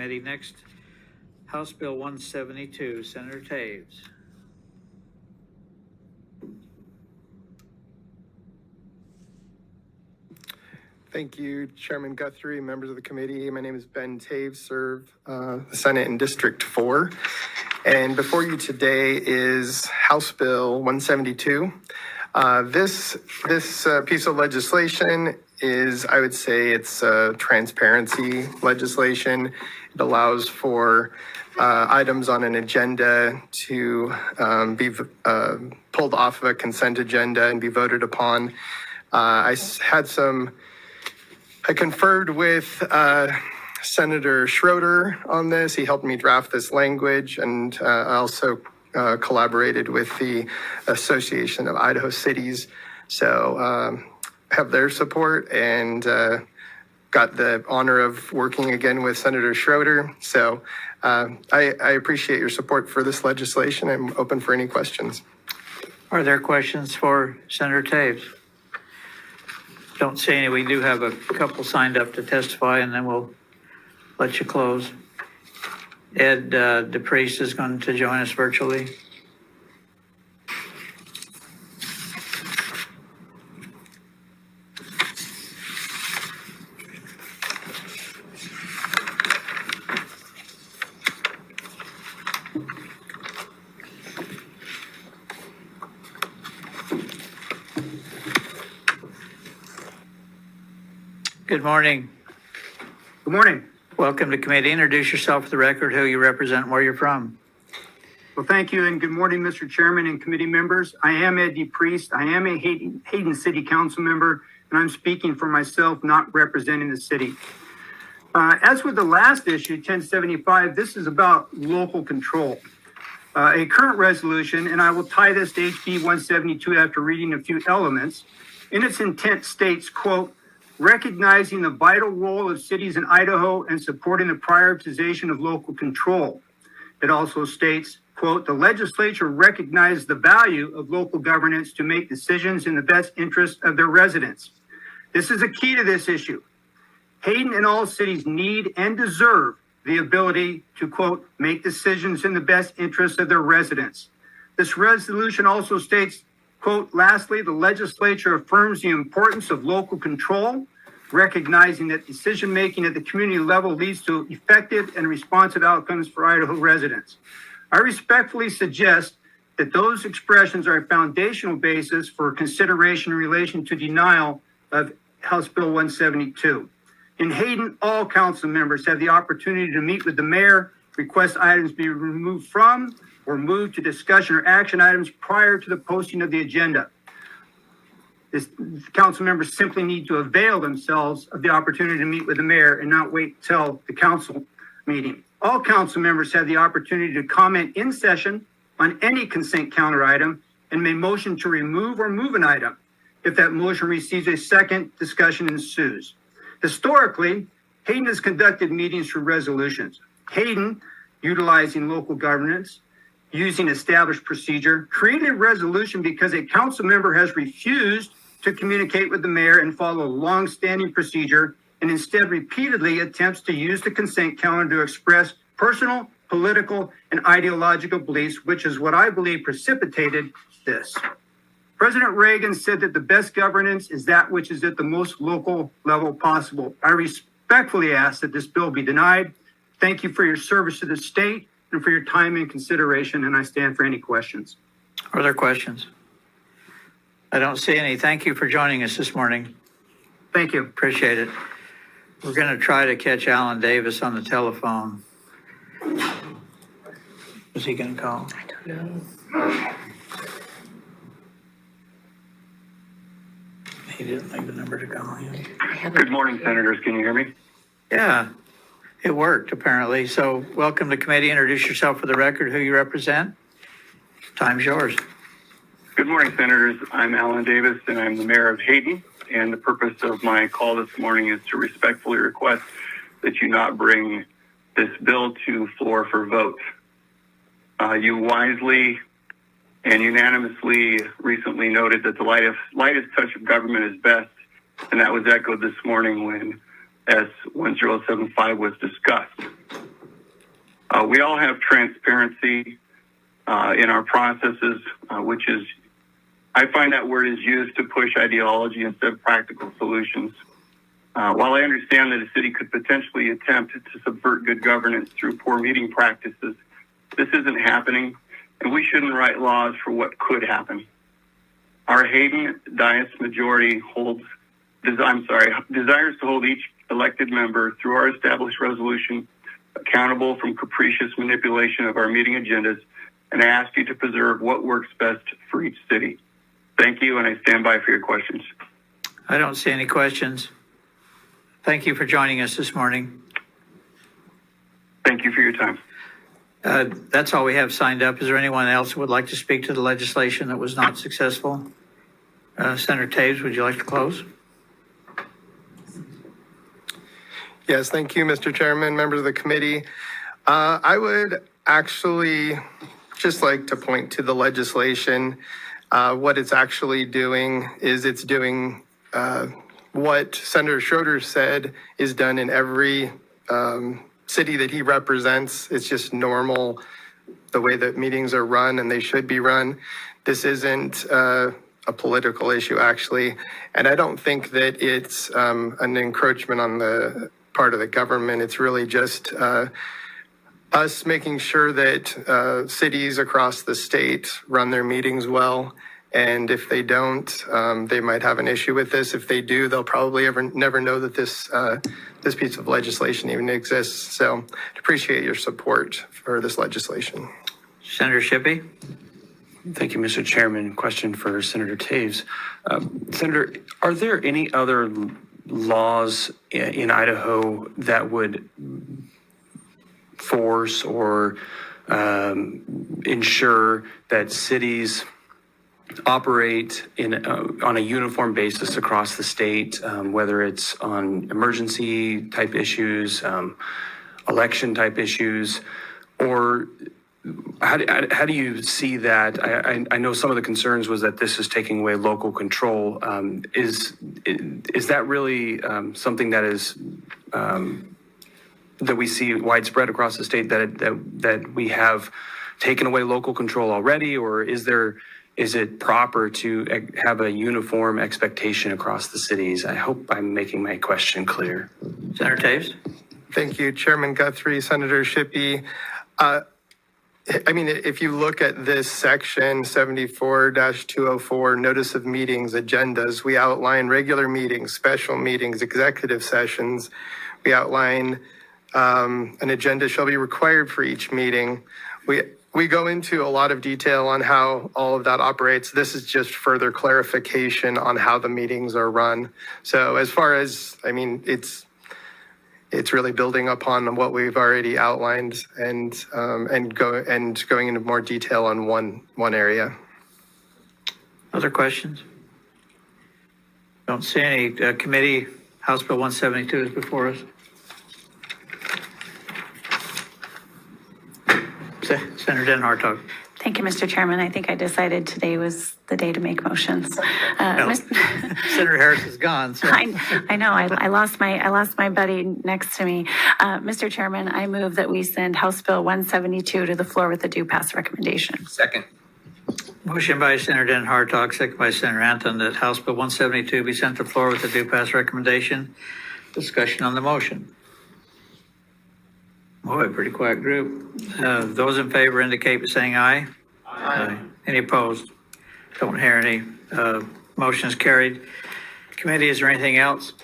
Committee. Next, House Bill 172, Senator Toews. Thank you, Chairman Guthrie, members of the committee. My name is Ben Toews, serve the Senate in District 4. And before you today is House Bill 172. This piece of legislation is, I would say, it's transparency legislation. It allows for items on an agenda to be pulled off of a consent agenda and be voted upon. I conferred with Senator Schroeder on this. He helped me draft this language, and I also collaborated with the Association of Idaho Cities. So have their support and got the honor of working again with Senator Schroeder. So I appreciate your support for this legislation. I'm open for any questions. Are there questions for Senator Toews? Don't see any. We do have a couple signed up to testify, and then we'll let you close. Ed DePriest is going to join us virtually. Good morning. Good morning. Welcome to committee. Introduce yourself for the record, who you represent, and where you're from. Well, thank you, and good morning, Mr. Chairman and committee members. I am Ed DePriest. I am a Hayden City Council member, and I'm speaking for myself, not representing the city. As with the last issue, 1075, this is about local control. A current resolution, and I will tie this to HB 172 after reading a few elements, in its intent states, quote, recognizing the vital role of cities in Idaho and supporting the prioritization of local control. It also states, quote, the legislature recognizes the value of local governance to make decisions in the best interest of their residents. This is a key to this issue. Hayden and all cities need and deserve the ability to, quote, make decisions in the best interest of their residents. This resolution also states, quote, lastly, the legislature affirms the importance of local control, recognizing that decision-making at the community level leads to effective and responsive outcomes for Idaho residents. I respectfully suggest that those expressions are a foundational basis for consideration in relation to denial of House Bill 172. In Hayden, all council members have the opportunity to meet with the mayor, request items be removed from or moved to discussion or action items prior to the posting of the agenda. Council members simply need to avail themselves of the opportunity to meet with the mayor and not wait till the council meeting. All council members have the opportunity to comment in session on any consent calendar item and may motion to remove or move an item. If that motion receives a second, discussion ensues. Historically, Hayden has conducted meetings for resolutions. Hayden, utilizing local governance, using established procedure, created a resolution because a council member has refused to communicate with the mayor and follow a long-standing procedure, and instead repeatedly attempts to use the consent calendar to express personal, political, and ideological beliefs, which is what I believe precipitated this. President Reagan said that the best governance is that which is at the most local level possible. I respectfully ask that this bill be denied. Thank you for your service to the state and for your time and consideration, and I stand for any questions. Are there questions? I don't see any. Thank you for joining us this morning. Thank you. Appreciate it. We're going to try to catch Alan Davis on the telephone. Is he going to call? I don't know. He didn't leave a number to call him. Good morning, Senators. Can you hear me? Yeah, it worked apparently. So welcome to committee. Introduce yourself for the record, who you represent. Time's yours. Good morning, Senators. I'm Alan Davis, and I'm the mayor of Hayden. And the purpose of my call this morning is to respectfully request that you not bring this bill to floor for vote. You wisely and unanimously recently noted that the lightest touch of government is best, and that was echoed this morning when S1075 was discussed. We all have transparency in our processes, which is, I find that word is used to push ideology instead of practical solutions. While I understand that a city could potentially attempt to subvert good governance through poor meeting practices, this isn't happening, and we shouldn't write laws for what could happen. Our Hayden Dias majority desires to hold each elected member through our established resolution accountable from capricious manipulation of our meeting agendas, and I ask you to preserve what works best for each city. Thank you, and I stand by for your questions. I don't see any questions. Thank you for joining us this morning. Thank you for your time. That's all we have signed up. Is there anyone else who would like to speak to the legislation that was not successful? Senator Toews, would you like to close? Yes, thank you, Mr. Chairman, members of the committee. I would actually just like to point to the legislation. What it's actually doing is it's doing what Senator Schroeder said is done in every city that he represents. It's just normal, the way that meetings are run and they should be run. This isn't a political issue, actually. And I don't think that it's an encroachment on the part of the government. It's really just us making sure that cities across the state run their meetings well. And if they don't, they might have an issue with this. If they do, they'll probably never know that this piece of legislation even exists. So I appreciate your support for this legislation. Senator Shippey? Thank you, Mr. Chairman. Question for Senator Toews. Senator, are there any other laws in Idaho that would force or ensure that cities operate on a uniform basis across the state, whether it's on emergency type issues, election type issues, or how do you see that? I know some of the concerns was that this is taking away local control. Is that really something that is that we see widespread across the state, that we have taken away local control already, or is it proper to have a uniform expectation across the cities? I hope I'm making my question clear. Senator Toews? Thank you, Chairman Guthrie, Senator Shippey. I mean, if you look at this section 74-204, notice of meetings, agendas, we outline regular meetings, special meetings, executive sessions. We outline an agenda shall be required for each meeting. We go into a lot of detail on how all of that operates. This is just further clarification on how the meetings are run. So as far as, I mean, it's really building upon what we've already outlined and going into more detail on one area. Other questions? Don't see any. Committee, House Bill 172 is before us. Senator Den Hartog. Thank you, Mr. Chairman. I think I decided today was the day to make motions. No. Senator Harris is gone. So. I know. I lost my buddy next to me. Mr. Chairman, I move that we send House Bill 172 to the floor with a due pass recommendation. Second. Motion by Senator Den Hartog, second by Senator Anton, that House Bill 172 be sent to the floor with a due pass recommendation. Discussion on the motion. Boy, pretty quiet group. Those in favor indicate by saying aye. Aye. Any opposed? Don't hear any. Motion is carried. Committee, is there anything else?